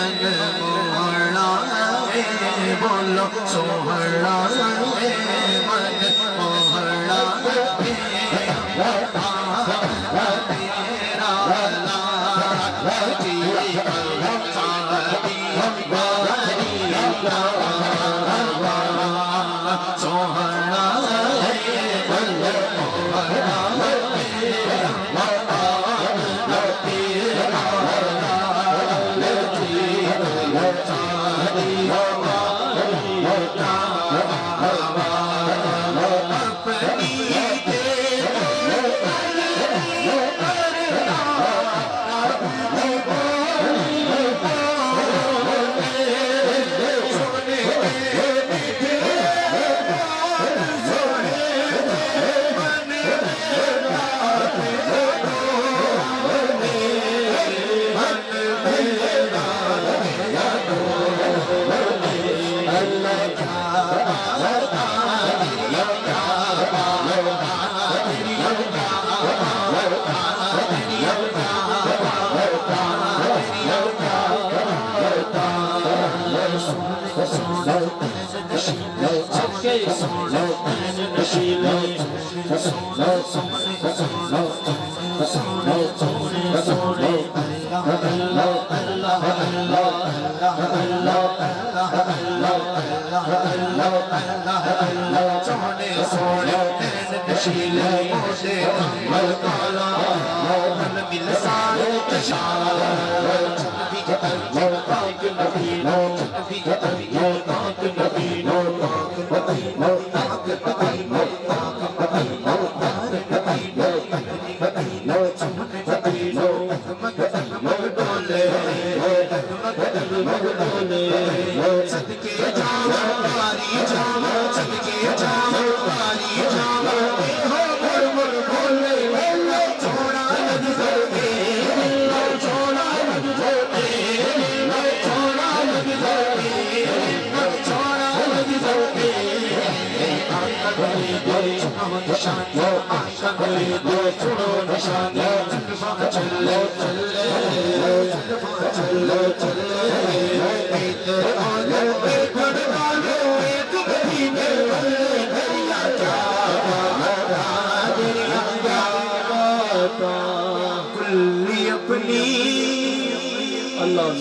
من مولا بولو سوہنا من مولا تیرا لاجی سوہنا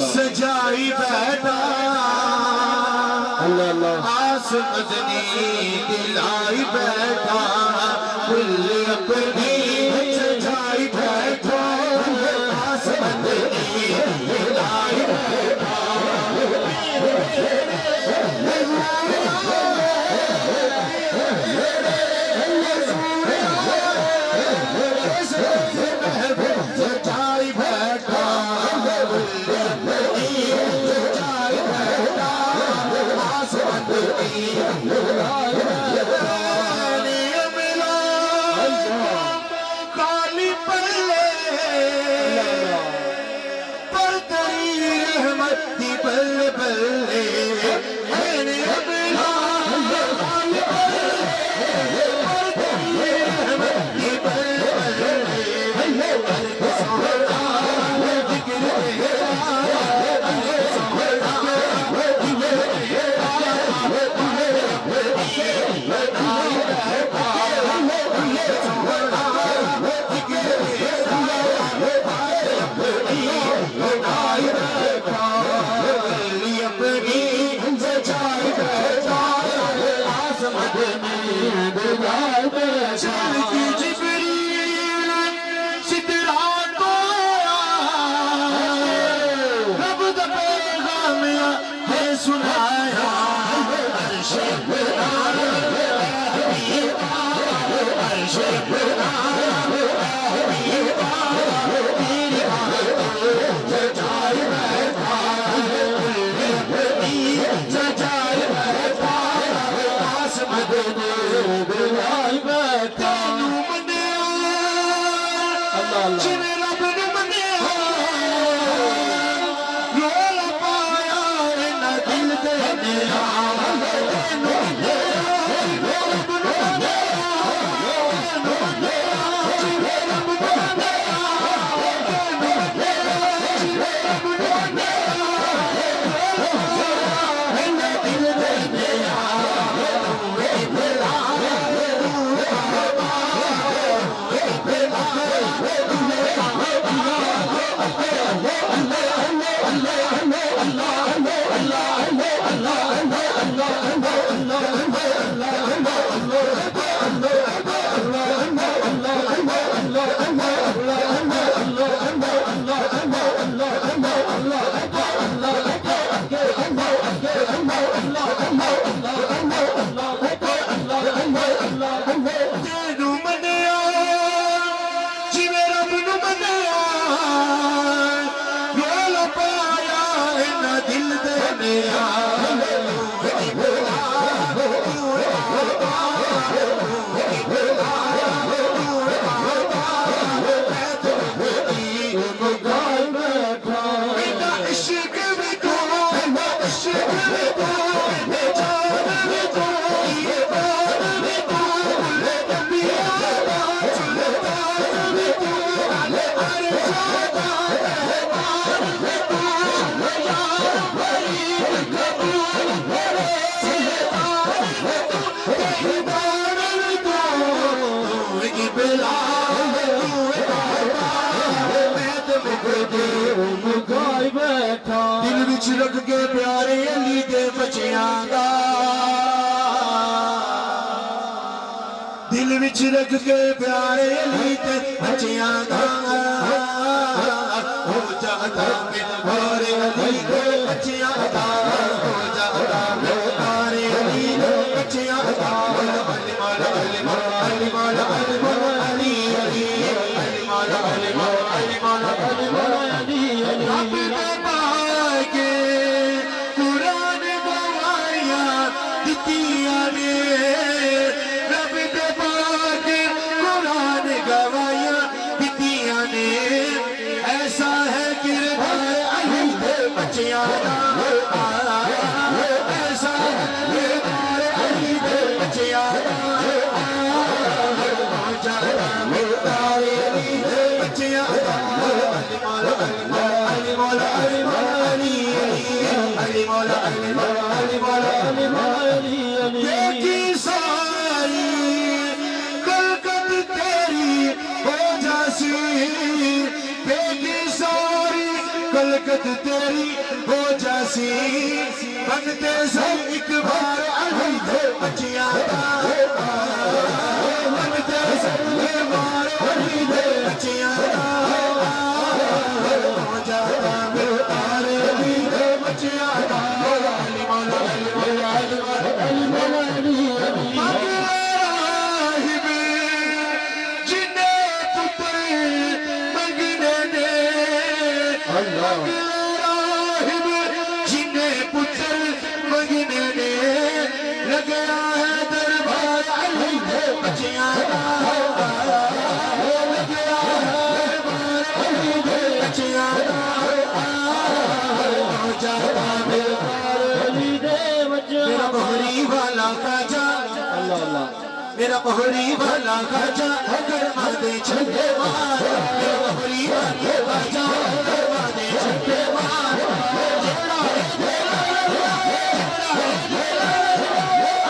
سجائی بیٹھا آس مدنی دلائی بیٹھا کل اپنی سجائی بیٹھا آس مدنی دلائی بیٹھا دل وچ رکھ کے پیارے علی دے بچیاں دا دل وچ رکھ کے پیارے علی دے بچیاں دا ہو جاتا پیارے علی دے بچیاں دا ہو جاتا پیارے علی دے بچیاں دا علی مولا علی مولا علی مولا علی مولا علی علی علی مولا علی مولا علی مولا علی مولا علی علی تیری ہو جاسی بنتے سے ایک بار علی دے بچیاں دا بنتے سے ایک بار علی دے بچیاں دا ہو جاتا پیارے علی دے بچیاں دا علی مولا علی مولا علی مولا علی مولا علی میرا بہری والا خاجہ اگر مادے چھلے مار میرا بہری والا خاجہ اگر مادے چھلے مار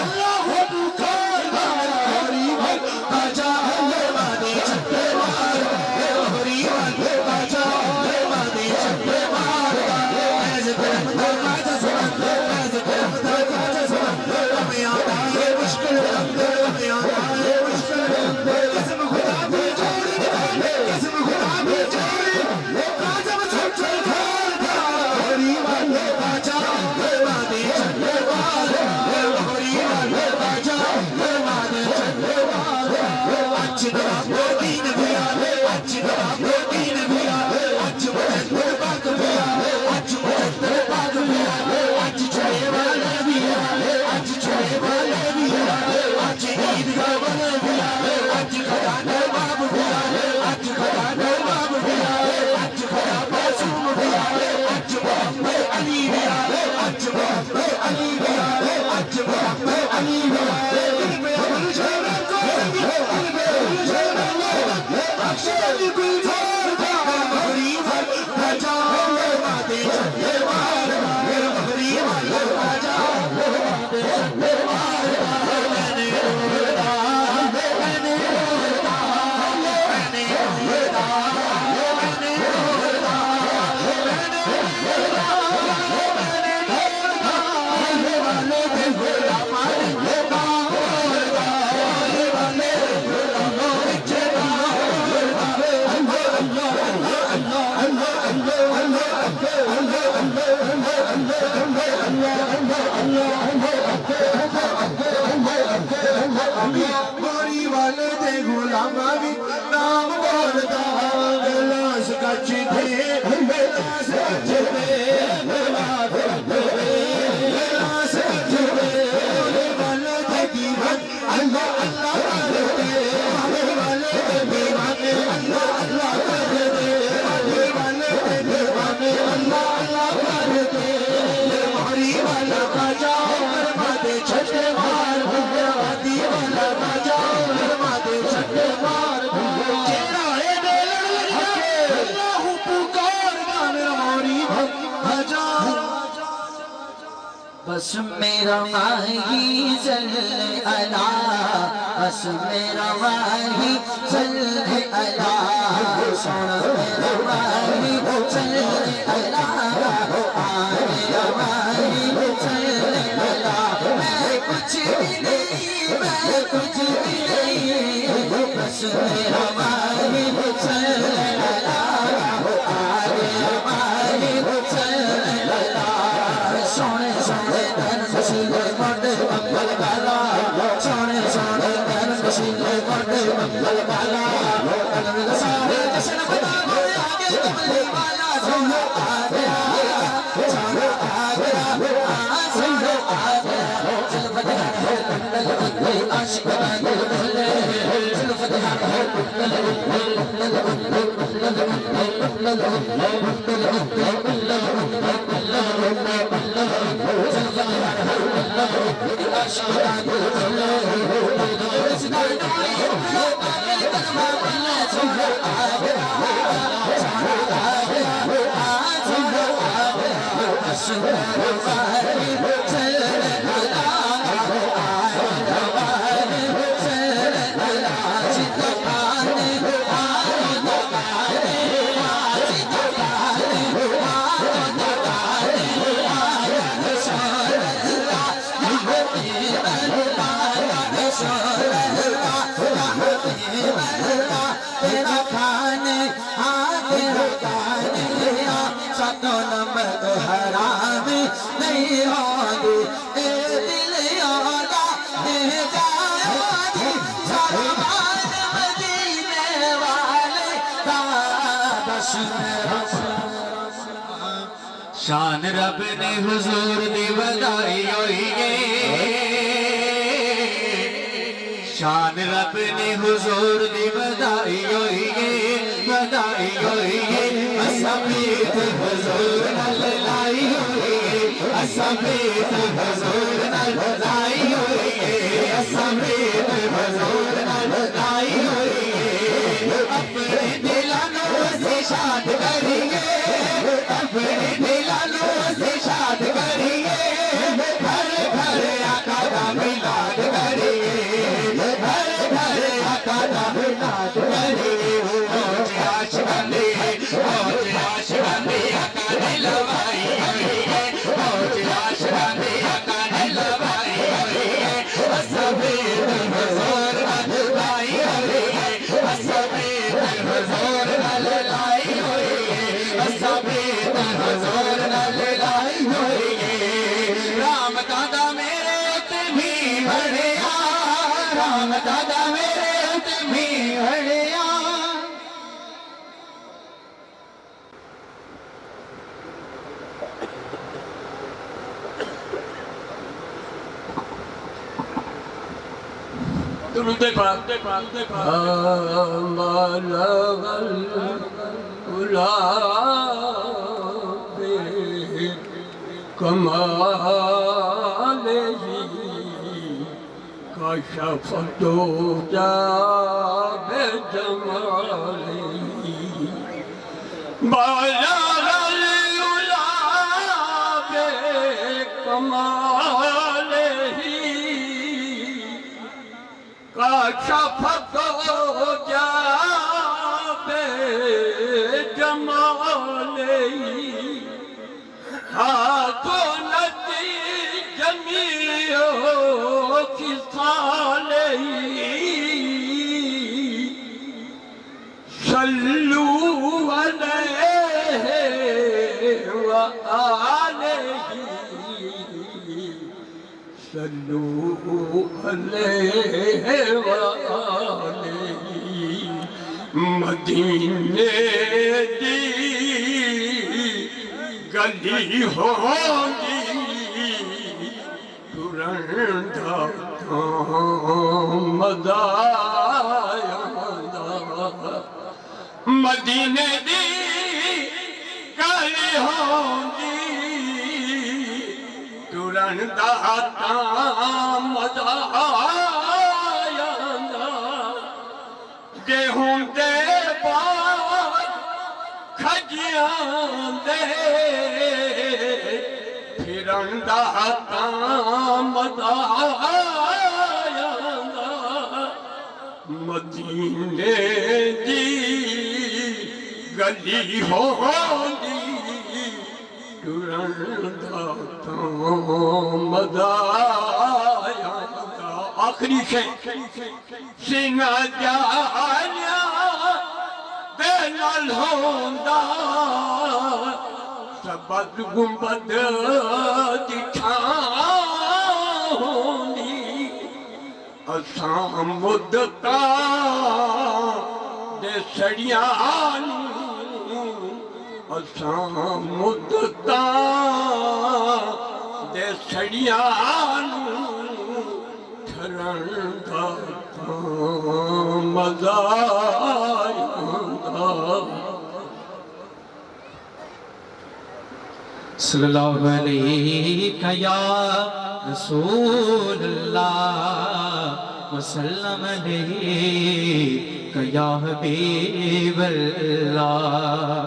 اللہ بخار بہری والا خاجہ اگر مادے چھلے مار میرا بہری والا خاجہ اگر مادے چھلے مار ایسے ترمدہ خاجہ سمندر ایسے ترمدہ خاجہ سمندر ہمیں آتا ہے مشکل اندر قسم خدا بھی جوڑی قسم خدا بھی جوڑی قاسم چھوٹ چھل کھار تھا بہری والے باجا وادے چلے وار بہری والے باجا وادے چلے وار اچھ دعا دین بھی آلے اچھ دعا دین بھی آلے اچھ مجھے باغ بھی آلے اچھ مجھے باغ بھی آلے اچھ چھوڑے والے بھی آلے اچھ چھوڑے والے بھی آلے اچھ عید کا والے بھی آلے اچھ خدانے باب بھی آلے اچھ خدانے باب بھی آلے اچھ خدا معصوم بھی آلے اچھ محمد علی بھی آلے اچھ محمد علی بھی آلے اچھ محمد علی بھی آلے دل میں عمل شہرہ کو دل میں عمل شہرہ اکشر علی گلزار دا بہری والا خاجہ وادے چلے وار میرا بہری والا خاجہ وادے چلے وار بس میرا ماہی صلی اللہ بس میرا ماہی صلی اللہ سن میرا ماہی صلی اللہ میرا ماہی صلی اللہ میں کچھ بھی نہیں میں کچھ بھی نہیں بس میرا ماہی صلی اللہ میرا ماہی صلی اللہ سونے سونے نرم سیلے مرد منگل والا سونے سونے نرم سیلے مرد منگل والا سارے جشن منانے آگے کملی والا سونا آ گیا سونا آ گیا سونا آ گیا چل فتح ہے کنڈل کنڈل عاشق باندل بھلے چل فتح ہے کنڈل تیرا کھانے تیرا کھانے ساتوں نمک حرام نہیں ہوگی اے دل یادا اے جائے سامان مدینے والے کا بس میرا شان رب نے حضور دی ودائی ہوئی شان رب نے حضور دی ودائی ہوئی ودائی ہوئی اسمیت حضور نل لائی ہوئی اسمیت حضور نل لائی ہوئی اسمیت حضور نل لائی ہوئی اپنے دلانوں سے شاد کریں گے اپنے دلانوں سے شاد کریں گے گھر گھر آقا کا میلاد کریں گے میلاد کریں موج عاشقانے موج عاشقانے آقا نے لوائی ہوئی ہے موج عاشقانے آقا نے لوائی ہوئی ہے اسمیت حضور نل لائی ہوئی ہے اسمیت حضور نل لائی ہوئی ہے اسمیت حضور نل لائی ہوئی ہے رام دادا میرے اتمی بڑھیا رام دادا میرے اتمی بڑھیا درود پاک بلغ العلا کمالہ کشف الدجى بجمالہ بلغ العلا بکمالہ کشف الدجى بجمالہ حاضنت جمیع خصالہ صلوا علیہ وآلہ صلوا علیہ وآلہ مدینے دی گلی ہوگی ترندا مزہ مدینے دی گلی ہوگی ترندا مزہ دے ہوں دے بات کھجیاں دے پھر ٹرن دا مدا مدینے دی گلی ہوندی ٹرن دا مدا آخری شے سینہ جانیا دے نال ہوندا سبز گنبد دی چھاں ہونی اساں مدتاں دے سڑیاں اساں مدتاں دے سڑیاں ٹھرن دا مزہ آئندا صلی اللہ علیہ یا رسول اللہ وسلم علیہ یا حبیب اللہ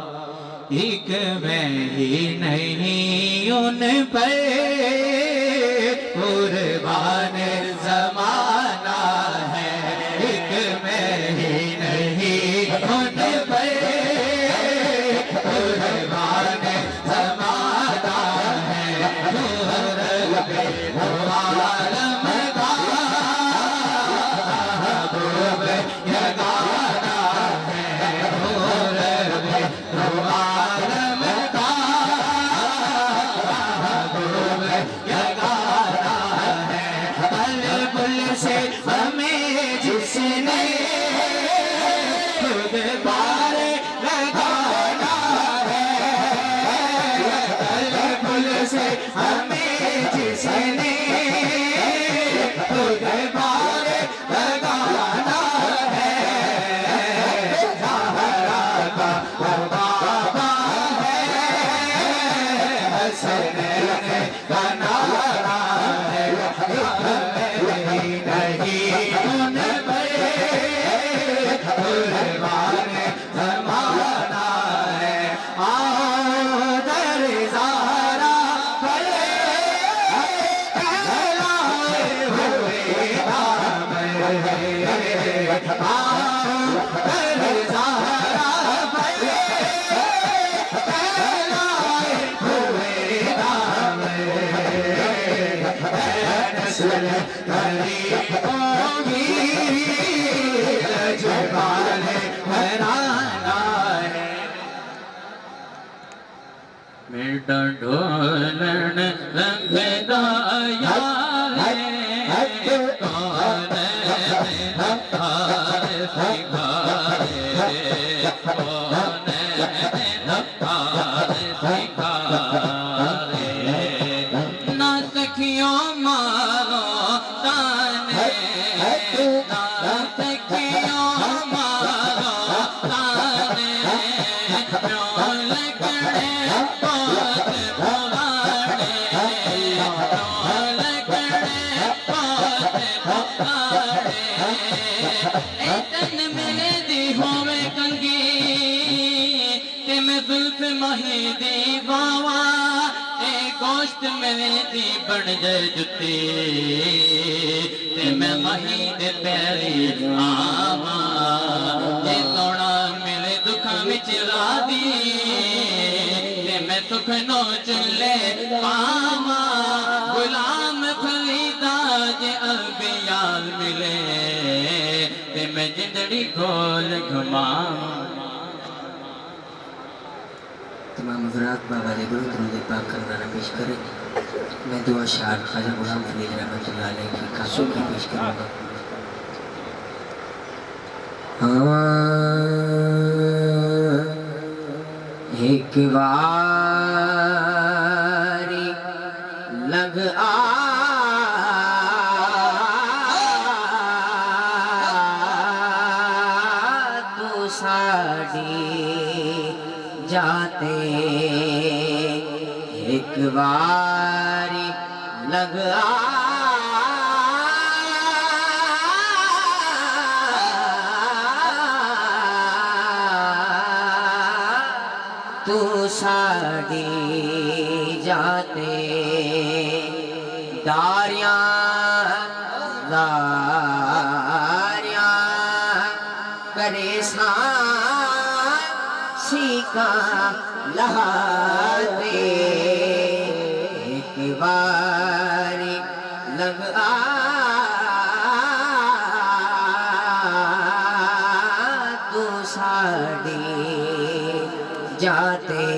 ایک میں ہی نہیں ان پر قربان زمانہ ہے ایک میں ہی نہیں ان پر قربان زمانہ ہے عالم کا محبوب یگانہ ہے عالم کا محبوب یگانہ ہے بلبل سے ہمیں جس نے خود بار لگانا ہے بلبل سے ہمیں جس نے خود بار لگانا ہے زہرا کا بابا ہے حسنین کا نعرہ ہے نہیں ان پر قربان زمانہ ہے آؤ در زہرا پر کہلائے ہوئے دامن آؤ در زہرا پر کہلائے ہوئے دامن نسل غریبوں کی لجبال حیرانہ ہے میٹا ڈھولن رنگ دایا ہے کون نکھار سکھائے کون نکھار سکھائے نہ سکھیوں مارو تانے نہ سکھیوں مارو تانے کیوں لگڑے پوت پھواڑے کیوں لگڑے پوت پھواڑے اے تن میرے دی ہوئے کنگی تے میں زلف مہی دی باوا اے گوشت میرے دی بن جائے جتی تے میں مہی دے پیری آوا اے سونا میرے دکھاں وچ لا دی تے میں سکھ نو چلے پاوا غلام فریدا جے انبیاء ملے تے میں جندڑی کھول گھماواں تمام حضرات بابا دے گرو درود پاک کردانا پیش کریں میں دو اشعار خواجہ غلام فرید رحمۃ اللہ علیہ کی قصوں کی پیش کروں گا ایک واری لگ تو ساڑی جاتے ایک واری لگ تو ساڑی جاتے داریاں داریاں کرے سیکا لہاتے ایک باری لگ تو ساڑی جاتے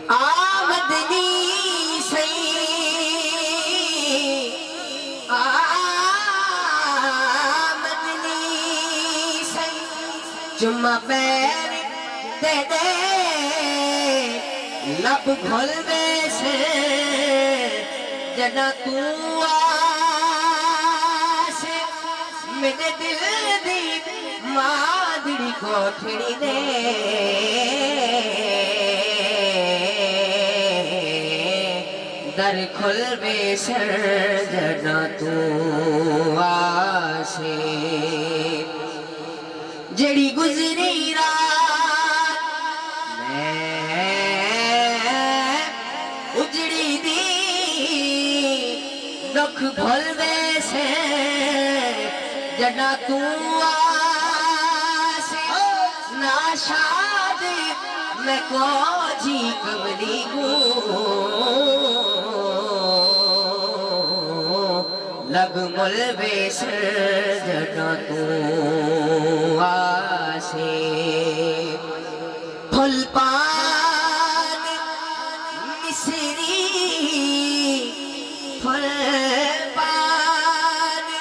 آمدنی سی آمدنی سی چمہ پیر دے دے لب گھل دے سے جنا تو آسے میرے دل دی مادری کوٹھڑی دے در کھل بے سر جنا تو آسے جڑی گزری رات میں اجڑی دی دکھ کھل بے سے جنا تو آسے ناشاد میں کو جی کبلی لگ مل بے سر جنا تو آسے پھل پان مصری پھل پان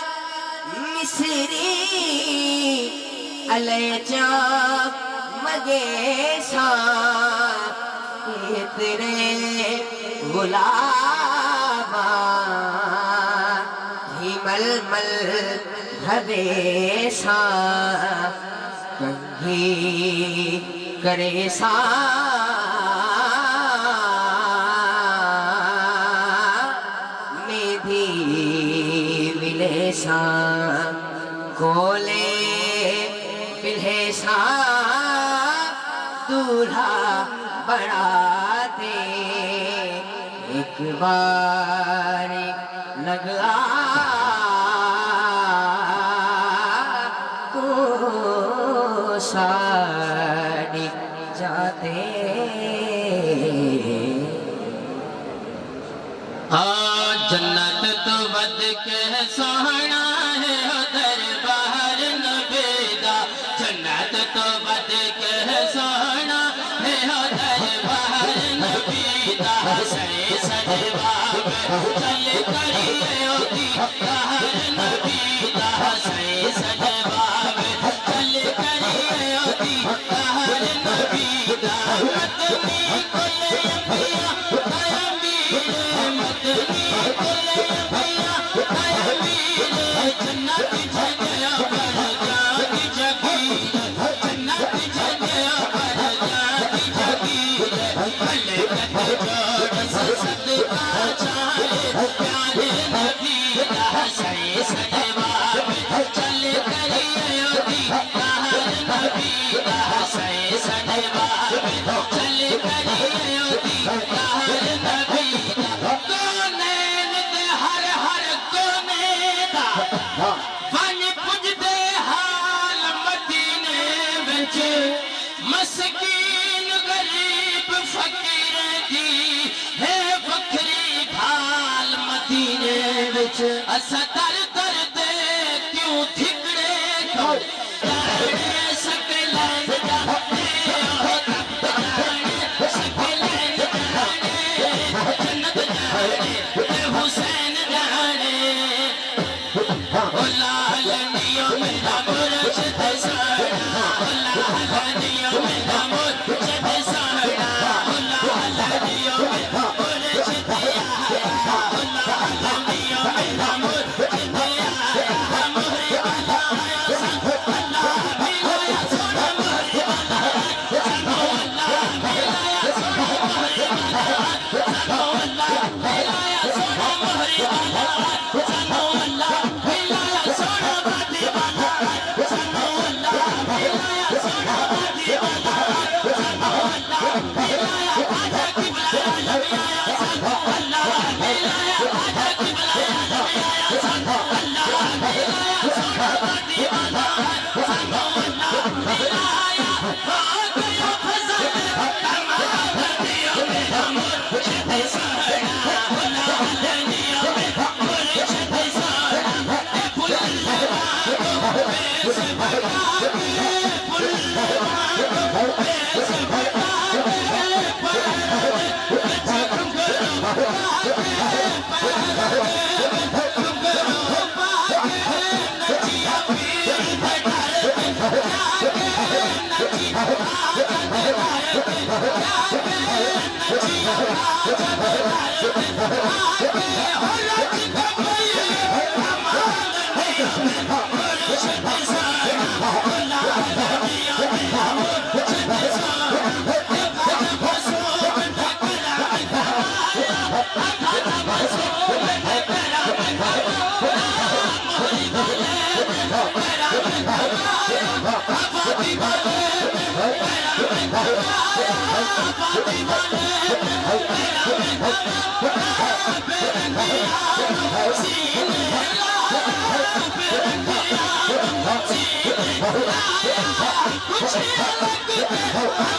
مصری علیہ چاک مگے سا تیرے غلابا مل مل بھدے سا کنگھی کرے سا میں بھی ملے سا کولے پلے سا دولہا بڑا دے ایک بار لگا ساڑی جاتے جنت تو ود کے سونا ہے دربار نبی دا جنت تو ود کے سونا ہے دربار نبی دا سرے سجواب چل کریے ہوتی بہر نبی دا سرے سجواب چل کریے ہوتی بہر نبی دا مدنی کل انبیاء امیر مدنی کل انبیاء امیر جنت جگہ پر جاگی جگیر جنت جگہ پر جاگی جگیر ملکت جوڑ سے صدقہ چاہے پیارے نبی دا سرے سجواب چل کریے ہوتی بہر نبی دا سرے سجواب چل کریے ہوتی بہر نبی دا کونین دے ہر ہر کونے دا ون پج دے حال مدینے وچ مسکین غریب فقیر دی ہے وکھری بھال مدینے وچ اسا در در دے کیوں تھکڑے کیوں جانے سکلین جانے او تب جانے سکلین جانے جنت جانے اے حسین جانے اللہ لنیوں میرا مرشد ساڑا اللہ لنیوں میرا مرشد ساڑا اللہ لنیوں میرا مرشد آیا اللہ لنیوں میرا مرشد آیا مہر والا آیا سن اللہ بھی لایا سونا مہر والا سنو اللہ بھی لایا سونا مہر والا سنو اللہ بھی لایا سونا مہر والا سنو اللہ بھی لایا سونا بادی والا سنو اللہ بھی لایا سونا بادی والا Kuch